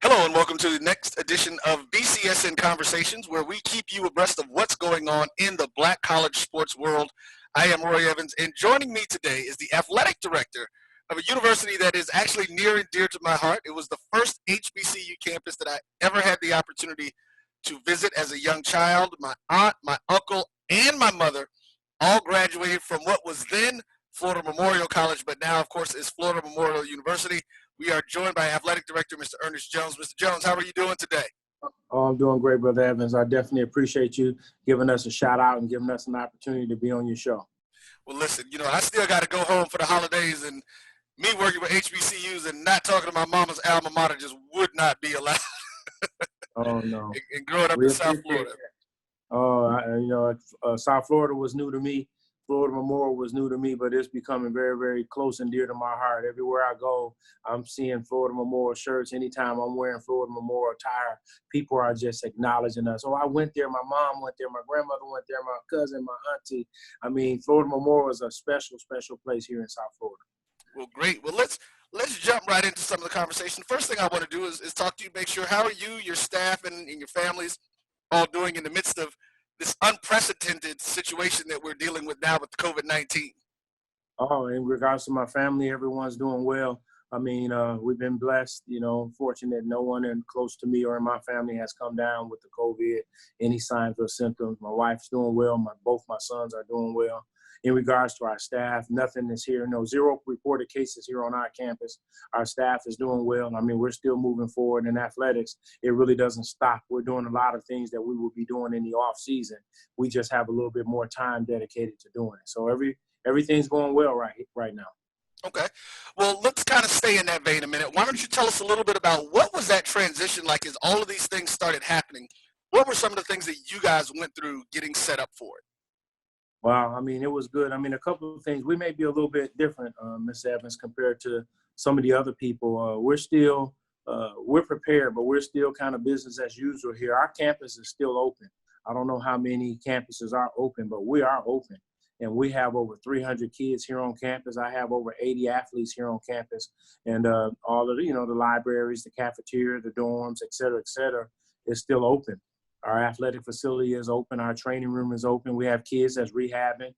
Hello and welcome to the next edition of BCSN Conversations, where we keep you abreast of what's going on in the black college sports world. I am Roy Evans, and joining me today is the athletic director of a university that is actually near and dear to my heart. It was the first HBCU campus that I ever had the opportunity to visit as a young child. My aunt, my uncle, and my mother all graduated from what was then Florida Memorial College, but now, of course, is Florida Memorial University. We are joined by Athletic Director, Mr. Ernest Jones. Mr. Jones, how are you doing today? Oh, I'm doing great, Brother Evans. I definitely appreciate you giving us a shout out and giving us an opportunity to be on your show. Well, listen, I still got to go home for the holidays, and me working with HBCUs and not talking to my mama's alma mater just would not be allowed. Oh, no. And growing up in South Florida. South Florida was new to me. Florida Memorial was new to me, but it's becoming very, very close and dear to my heart. Everywhere I go, I'm seeing Florida Memorial shirts. Anytime I'm wearing Florida Memorial attire, people are just acknowledging us. Oh, I went there. My mom went there. My grandmother went there. My cousin, my auntie. I mean, Florida Memorial is a special, special place here in South Florida. Well, great. Well, let's jump right into some of the conversation. First thing I want to do is talk to you, make sure how are you, your staff, and your families all doing in the midst of this unprecedented situation that we're dealing with now with COVID-19? Oh, in regards to my family, everyone's doing well. I mean, we've been blessed, fortunate no one close to me or in my family has come down with the COVID, any signs or symptoms. My wife's doing well. Both my sons are doing well. In regards to our staff, nothing is here. No, zero reported cases here on our campus. Our staff is doing well. I mean, we're still moving forward in athletics. It really doesn't stop. We're doing a lot of things that we will be doing in the off season. We just have a little bit more time dedicated to doing it. So everything's going well right now. Okay. Well, let's kind of stay in that vein a minute. Why don't you tell us a little bit about what was that transition like as all of these things started happening? What were some of the things that you guys went through getting set up for it? Wow, I mean, it was good. I mean, a couple of things. We may be a little bit different, Ms. Evans, compared to some of the other people. We're prepared, but we're still kind of business as usual here. Our campus is still open. I don't know how many campuses are open, but we are open. And we have over 300 kids here on campus. I have over 80 athletes here on campus. And all of the libraries, the cafeteria, the dorms, et cetera, is still open. Our athletic facility is open. Our training room is open. We have kids that's rehabbing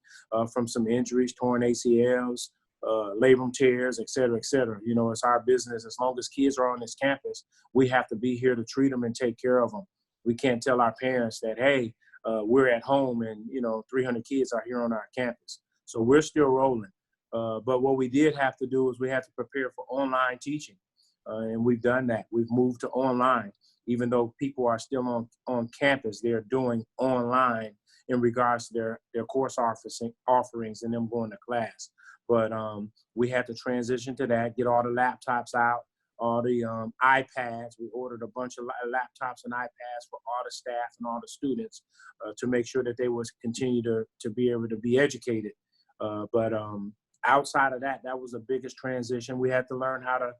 from some injuries, torn ACLs, labrum tears, et cetera, et cetera. It's our business. As long as kids are on this campus, we have to be here to treat them and take care of them. We can't tell our parents that, hey, we're at home and, 300 kids are here on our campus. So we're still rolling. But what we did have to do is we had to prepare for online teaching. And we've done that. We've moved to online. Even though people are still on campus, they're doing online in regards to their course offerings and them going to class. But we had to transition to that, get all the laptops out, all the iPads. We ordered a bunch of laptops and iPads for all the staff and all the students to make sure that they would continue to be able to be educated. But outside of that, that was the biggest transition. We had to learn how to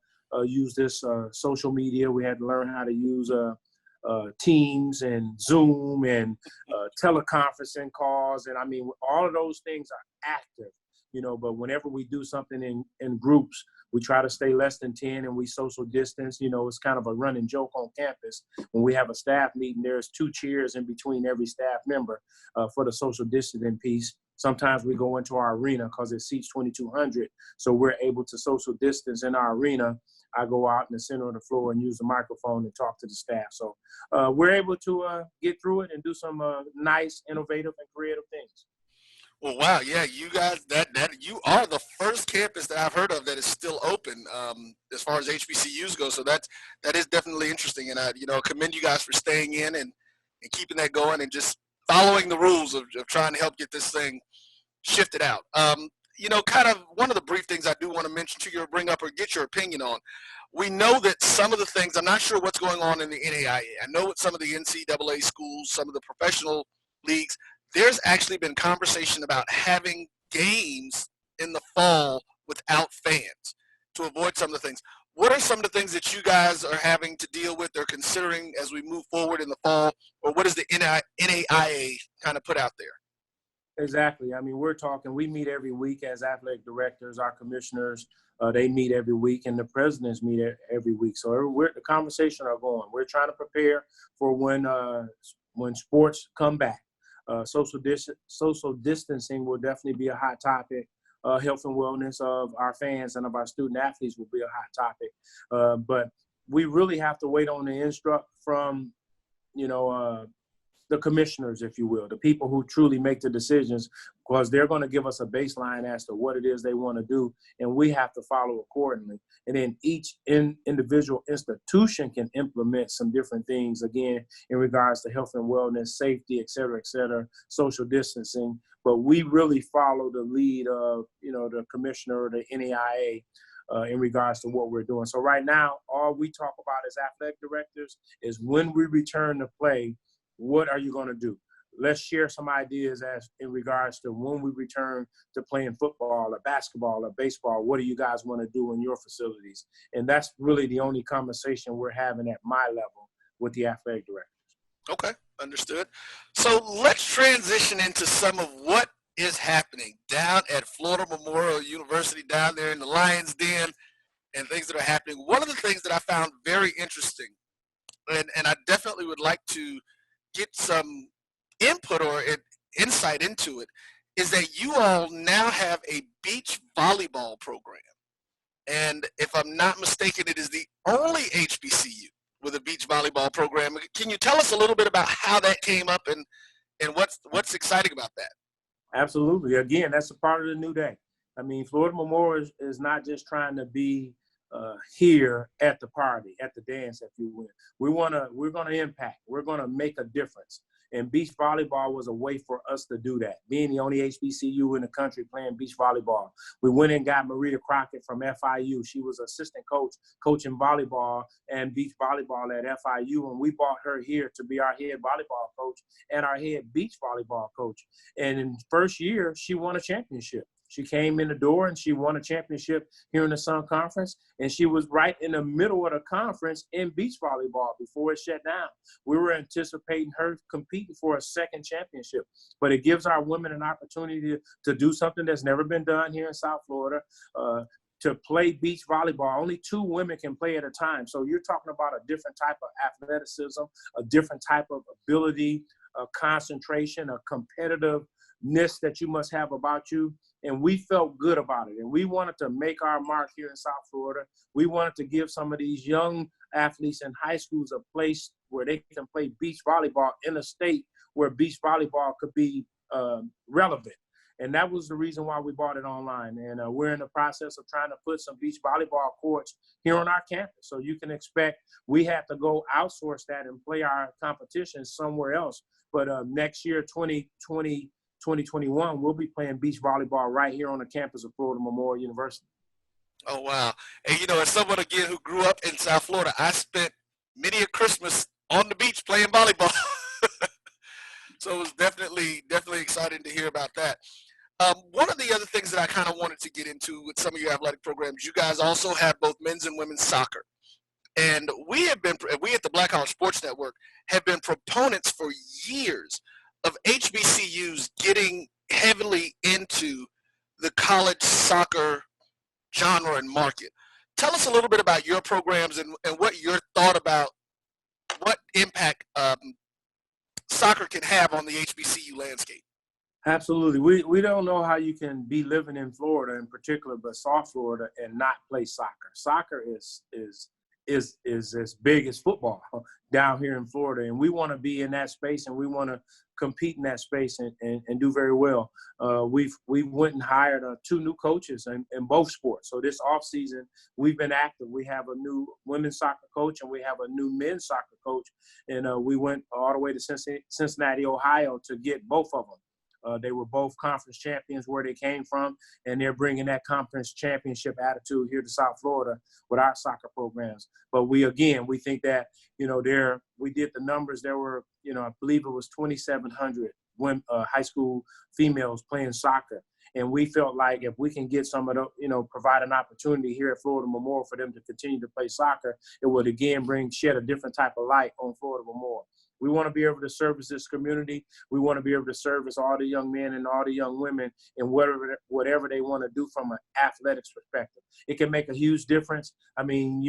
use this social media. We had to learn how to use Teams and Zoom and teleconferencing calls. And I mean, all of those things are active, but whenever we do something in groups, we try to stay less than 10 and we social distance. It's kind of a running joke on campus. When we have a staff meeting, there's 2 chairs in between every staff member for the social distancing piece. Sometimes we go into our arena because it seats 2,200. So we're able to social distance in our arena. I go out in the center of the floor and use the microphone and talk to the staff. So we're able to get through it and do some nice, innovative, and creative things. Well, wow, yeah, you guys, that you are the first campus that I've heard of that is still open as far as HBCUs go. So that is definitely interesting, and I commend you guys for staying in and keeping that going and just following the rules of trying to help get this thing shifted out. Kind of one of the brief things I do want to mention to you or bring up or get your opinion on. We know that some of the things, I'm not sure what's going on in the NAIA. I know with some of the NCAA schools, some of the professional leagues, there's actually been conversation about having games in the fall without fans to avoid some of the things. What are some of the things that you guys are having to deal with or considering as we move forward in the fall, or what does the NAIA kind of put out there? Exactly. I mean, we meet every week as athletic directors, our commissioners, they meet every week, and the presidents meet every week. So the conversation are going. We're trying to prepare for when sports come back. Social distancing will definitely be a hot topic. Health and wellness of our fans and of our student athletes will be a hot topic. But we really have to wait on the instruct from, you know, the commissioners, if you will, the people who truly make the decisions, because they're going to give us a baseline as to what it is they want to do, and we have to follow accordingly. And then each individual institution can implement some different things, again, in regards to health and wellness, safety, et cetera, social distancing. But we really follow the lead of, the commissioner or the NAIA in regards to what we're doing. So right now, all we talk about as athletic directors is when we return to play, what are you going to do? Let's share some ideas as in regards to when we return to playing football or basketball or baseball. What do you guys want to do in your facilities? And that's really the only conversation we're having at my level with the athletic directors. Okay, understood. So let's transition into some of what is happening down at Florida Memorial University, down there in the Lion's Den, and things that are happening. One of the things that I found very interesting, and I definitely would like to get some input or insight into it, is that you all now have a beach volleyball program. And if I'm not mistaken, it is the only HBCU with a beach volleyball program. Can you tell us a little bit about how that came up and what's exciting about that? Absolutely. Again, that's a part of the new day. I mean, Florida Memorial is not just trying to be here at the party, at the dance, if you will. We're gonna impact. We're gonna make a difference. And beach volleyball was a way for us to do that. Being the only HBCU in the country playing beach volleyball, we went and got Marita Crockett from FIU. She was assistant coach, coaching volleyball and beach volleyball at FIU, and we brought her here to be our head volleyball coach and our head beach volleyball coach. And in the first year, she won a championship. She came in the door and she won a championship here in the Sun Conference. And she was right in the middle of the conference in beach volleyball before it shut down. We were anticipating her competing for a second championship. But it gives our women an opportunity to do something that's never been done here in South Florida, to play beach volleyball. Only 2 women can play at a time. So you're talking about a different type of athleticism, a different type of ability, a concentration, a competitiveness that you must have about you. And we felt good about it. And we wanted to make our mark here in South Florida. We wanted to give some of these young athletes in high schools a place where they can play beach volleyball in a state where beach volleyball could be relevant. And that was the reason why we bought it online. And we're in the process of trying to put some beach volleyball courts here on our campus. So you can expect we have to go outsource that and play our competition somewhere else. But next year, 2021, we'll be playing beach volleyball right here on the campus of Florida Memorial University. Oh, wow. And, as someone, again, who grew up in South Florida, I spent many a Christmas on the beach playing volleyball. So it was definitely exciting to hear about that. One of the other things that I kind of wanted to get into with some of your athletic programs, you guys also have both men's and women's soccer. And we at the Black College Sports Network have been proponents for years of HBCUs getting heavily into the college soccer genre and market. Tell us a little bit about your programs and what your thought about what impact soccer can have on the HBCU landscape. Absolutely. We don't know how you can be living in Florida in particular, but South Florida, and not play soccer. Soccer is as big as football down here in Florida. And we want to be in that space, and we want to compete in that space and do very well. We went and hired 2 new coaches in both sports. So this off season, we've been active. We have a new women's soccer coach and we have a new men's soccer coach. And we went all the way to Cincinnati, Ohio to get both of them. They were both conference champions where they came from, and they're bringing that conference championship attitude here to South Florida with our soccer programs. But we think that, we did the numbers. There were, I believe it was 2,700 women, high school females playing soccer. And we felt like if we can get some of the, provide an opportunity here at Florida Memorial for them to continue to play soccer, it would again shed a different type of light on Florida Memorial. We want to be able to service this community. We want to be able to service all the young men and all the young women in whatever they want to do from an athletics perspective. It can make a huge difference. I mean,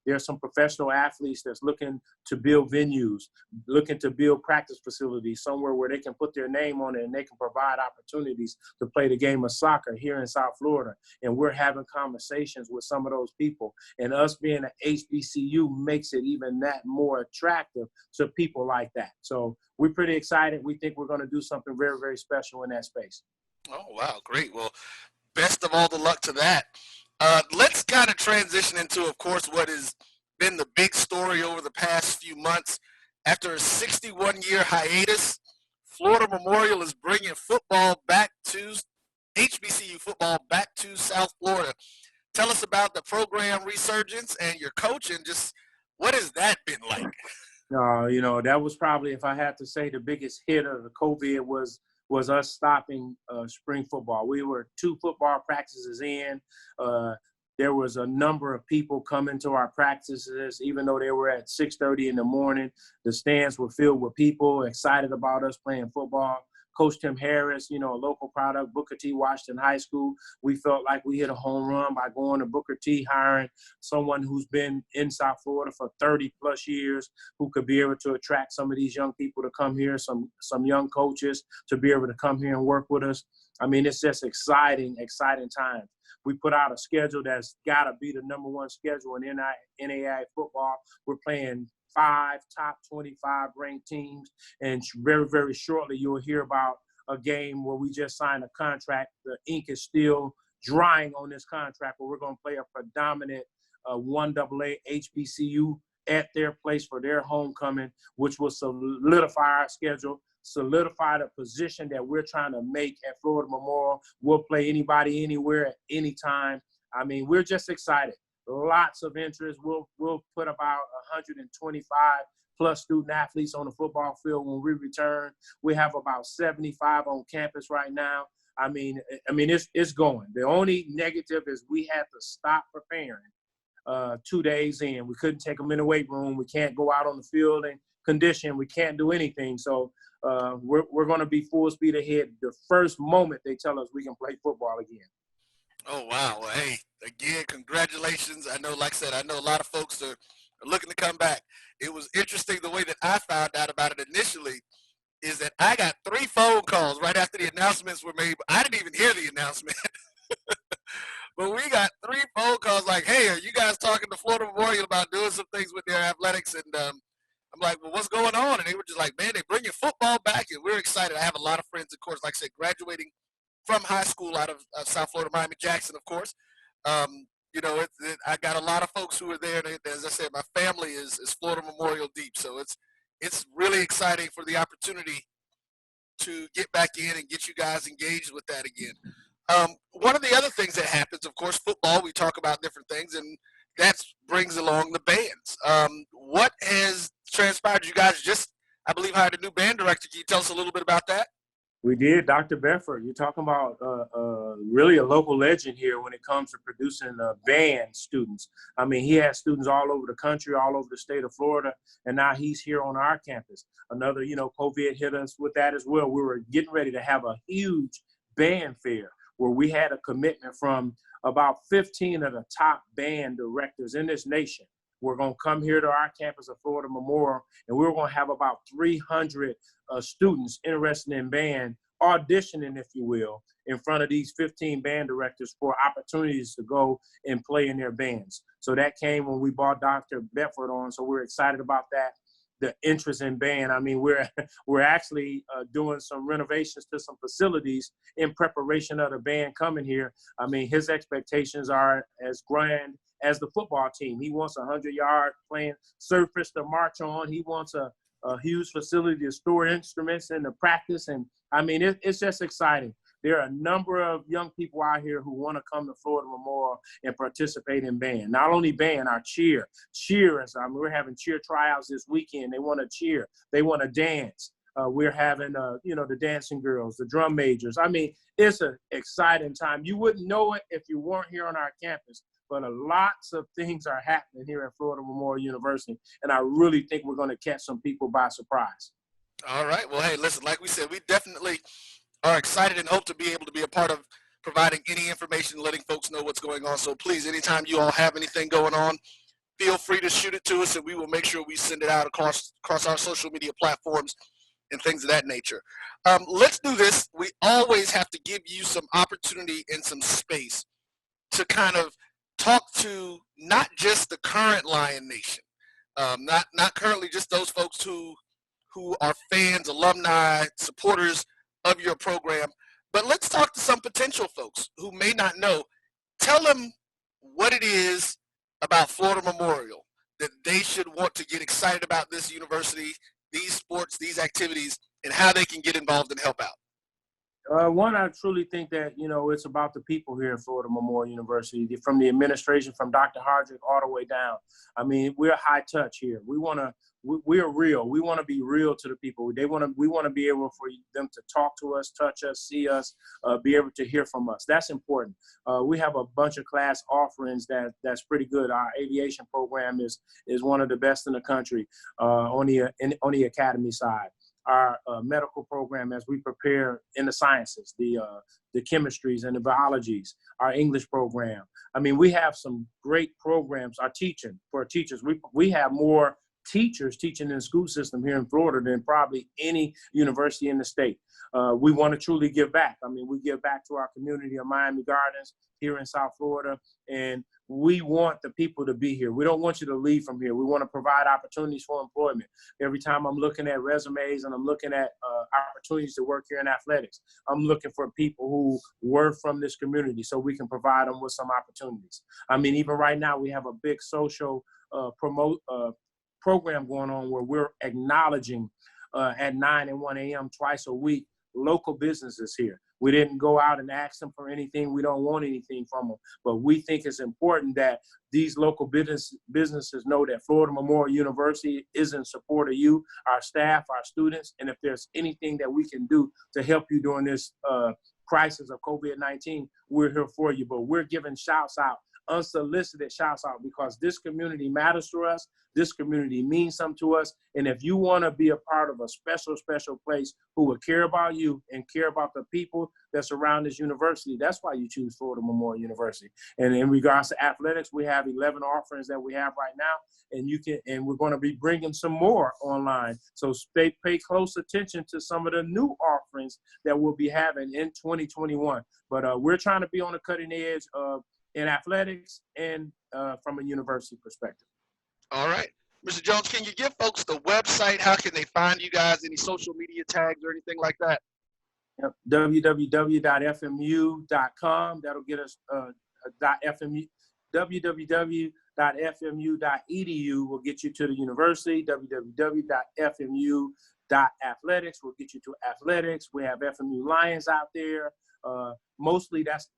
there's some professional athletes that's looking to build venues, looking to build practice facilities somewhere where they can put their name on it and they can provide opportunities to play the game of soccer here in South Florida. And we're having conversations with some of those people. And us being an HBCU makes it even that more attractive to people like that. So we're pretty excited. We think we're going to do something very, very special in that space. Oh, wow. Great. Well, best of all the luck to that. Let's kind of transition into, of course, what has been the big story over the past few months. After a 61-year hiatus, Florida Memorial is bringing football back to HBCU football back to South Florida. Tell us about the program resurgence and your coach, and just what has that been like? That was probably, if I had to say, the biggest hit of the COVID was us stopping spring football. We were 2 football practices in. There was a number of people coming to our practices, even though they were at 6:30 in the morning. The stands were filled with people excited about us playing football. Coach Tim Harris, a local product, Booker T. Washington High School. We felt like we hit a home run by going to Booker T, hiring someone who's been in South Florida for 30 plus years, who could be able to attract some of these young people to come here, some young coaches to be able to come here and work with us. I mean, it's just exciting times. We put out a schedule that's got to be the number one schedule in NAIA football. We're playing 5 top 25 ranked teams, and very, very shortly you'll hear about a game where we just signed a contract. The ink is still drying on this contract, but we're going to play a predominant 1AA HBCU at their place for their homecoming, which will solidify our schedule, solidify the position that we're trying to make at Florida Memorial. We'll play anybody, anywhere, at any time. I mean, we're just excited. Lots of interest. We'll put about 125 plus student athletes on the football field when we return. We have about 75 on campus right now. I mean, it's going. The only negative is we had to stop preparing 2 days in. We couldn't take them in the weight room. We can't go out on the field and condition. We can't do anything. So we're going to be full speed ahead the first moment they tell us we can play football again. Oh, wow. Well, hey, again, congratulations. I know, like I said, I know a lot of folks are looking to come back. It was interesting the way that I found out about it initially is that I got 3 phone calls right after the announcements were made. I didn't even hear the announcement. But we got 3 phone calls like, hey, are you guys talking to Florida Memorial about doing some things with their athletics? And I'm like, well, what's going on? And they were just like, man, they're bringing football back, and we're excited. I have a lot of friends, of course, like I said, graduating from high school out of South Florida, Miami-Jackson, of course. I got a lot of folks who are there. And as I said, my family is Florida Memorial deep. So it's really exciting for the opportunity to get back in and get you guys engaged with that again. One of the other things that happens, of course, football, we talk about different things, and that brings along the bands. What has transpired? You guys just, I believe, hired a new band director. Can you tell us a little bit about that? We did, Dr. Bedford. You're talking about really a local legend here when it comes to producing band students. I mean, he has students all over the country, all over the state of Florida, and now he's here on our campus. Another, COVID hit us with that as well. We were getting ready to have a huge band fair where we had a commitment from about 15 of the top band directors in this nation. We're going to come here to our campus of Florida Memorial, and we're going to have about 300 students interested in band auditioning, if you will, in front of these 15 band directors for opportunities to go and play in their bands. So that came when we brought Dr. Bedford on, so we're excited about that. The interest in band. I mean, we're actually doing some renovations to some facilities in preparation of the band coming here. I mean, his expectations are as grand as the football team. He wants a 100-yard playing surface to march on. He wants a huge facility to store instruments and to practice. And I mean, it's just exciting. There are a number of young people out here who want to come to Florida Memorial and participate in band. Not only band, our cheerers. I mean, we're having cheer tryouts this weekend. They want to cheer. They want to dance. We're having, the dancing girls, the drum majors. I mean, it's an exciting time. You wouldn't know it if you weren't here on our campus. but lots of things are happening here at Florida Memorial University, and I really think we're going to catch some people by surprise. All right. Well, hey, listen, like we said, we definitely are excited and hope to be able to be a part of providing any information, letting folks know what's going on. So please, anytime you all have anything going on, feel free to shoot it to us, and we will make sure we send it out across our social media platforms and things of that nature. Let's do this. We always have to give you some opportunity and some space to kind of talk to not just the current Lion Nation, not currently just those folks who are fans, alumni, supporters of your program, but let's talk to some potential folks who may not know. Tell them what it is about Florida Memorial that they should want to get excited about this university, these sports, these activities, and how they can get involved and help out. One, I truly think that, it's about the people here at Florida Memorial University, from the administration, from Dr. Hardrick all the way down. I mean, we're high touch here. We're real. We want to be real to the people. We want to be able for them to talk to us, touch us, see us, be able to hear from us. That's important. We have a bunch of class offerings that's pretty good. Our aviation program is one of the best in the country on the academy side. Our medical program, as we prepare in the sciences, the chemistries and the biologies, our English program. I mean, we have some great programs. Our teaching for our teachers, we have more teachers teaching in the school system here in Florida than probably any university in the state. We want to truly give back. I mean, we give back to our community of Miami Gardens here in South Florida, and we want the people to be here. We don't want you to leave from here. We want to provide opportunities for employment. Every time I'm looking at resumes and I'm looking at opportunities to work here in athletics, I'm looking for people who were from this community so we can provide them with some opportunities. I mean, even right now, we have a big social program going on where we're acknowledging at 9 and 1 a.m. twice a week local businesses here. We didn't go out and ask them for anything. We don't want anything from them. But we think it's important that these local businesses know that Florida Memorial University is in support of you, our staff, our students. And if there's anything that we can do to help you during this crisis of COVID-19, we're here for you. But we're giving shouts out, unsolicited shouts out, because this community matters to us. This community means something to us. And if you want to be a part of a special, special place who will care about you and care about the people that surround this university, that's why you choose Florida Memorial University. And in regards to athletics, we have 11 offerings that we have right now, and we're going to be bringing some more online. So pay close attention to some of the new offerings that we'll be having in 2021. But we're trying to be on the cutting edge in athletics and from a university perspective. All right. Mr. Jones, can you give folks the website? How can they find you guys? Any social media tags or anything like that? Yep. www.fmu.com. That'll get us .fmu. www.fmu.edu will get you to the university. www.fmu.athletics will get you to athletics. We have FMU Lions out there. Mostly that's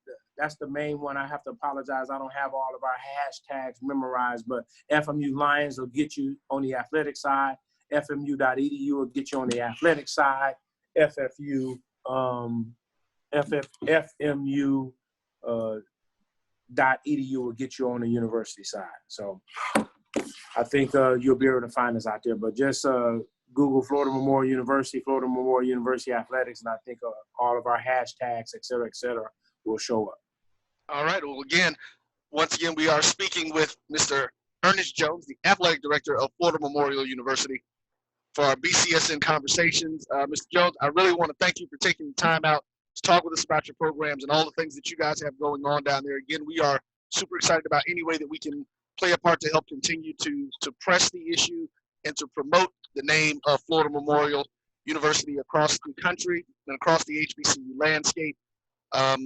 the main one. I have to apologize. I don't have all of our hashtags memorized, but FMU Lions will get you on the athletic side. FMU.edu will get you on the athletic side. FMU .edu will get you on the university side. So I think you'll be able to find us out there. But just Google Florida Memorial University, Florida Memorial University Athletics, and I think all of our hashtags, et cetera, will show up. All right. Well, once again, we are speaking with Mr. Ernest Jones, the athletic director of Florida Memorial University, for our BCSN conversations. Mr. Jones, I really want to thank you for taking the time out to talk with us about your programs and all the things that you guys have going on down there. Again, we are super excited about any way that we can play a part to help continue to press the issue and to promote the name of Florida Memorial University across the country and across the HBCU landscape. At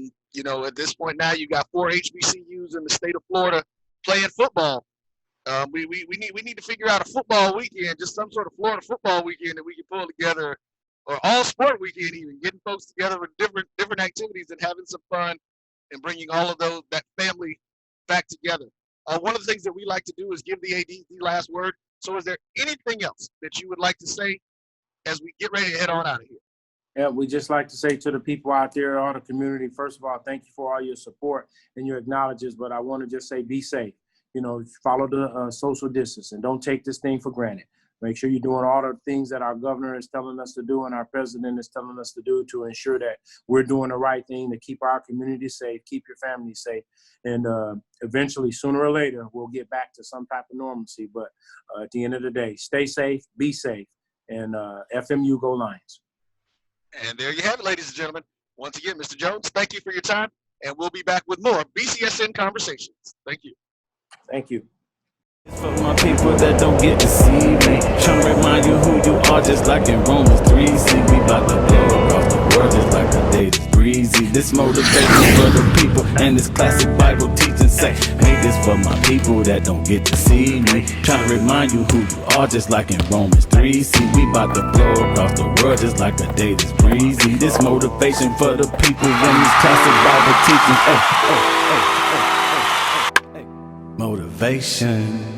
this point now, you got 4 HBCUs in the state of Florida playing football. We need to figure out a football weekend, just some sort of Florida football weekend that we can pull together, or all sport weekend, even getting folks together with different activities and having some fun and bringing all of that family back together. One of the things that we like to do is give the AD the last word. So is there anything else that you would like to say as we get ready to head on out of here? Yeah, we just like to say to the people out there, all the community, first of all, thank you for all your support and your acknowledgments, but I want to just say be safe. You know, follow the social distance and don't take this thing for granted. Make sure you're doing all the things that our governor is telling us to do and our president is telling us to do to ensure that we're doing the right thing to keep our community safe, keep your family safe. And eventually, sooner or later, we'll get back to some type of normalcy. But at the end of the day, stay safe, be safe, and FMU go Lions. And there you have it, ladies and gentlemen. Once again, Mr. Jones, thank you for your time, and we'll be back with more BCSN conversations. Thank you. Thank you. For my people that don't get to see me, trying to remind you who you are, just like in Romans 3. See, we about to blow across the world just like a day that's breezy. This motivation for the people, and this classic Bible teaching say, make this for my people that don't get to see me, trying to remind you who you are, just like in Romans 3. See, we about to blow across the world just like a day that's breezy. This motivation for the people, and this classic Bible teaching, motivation.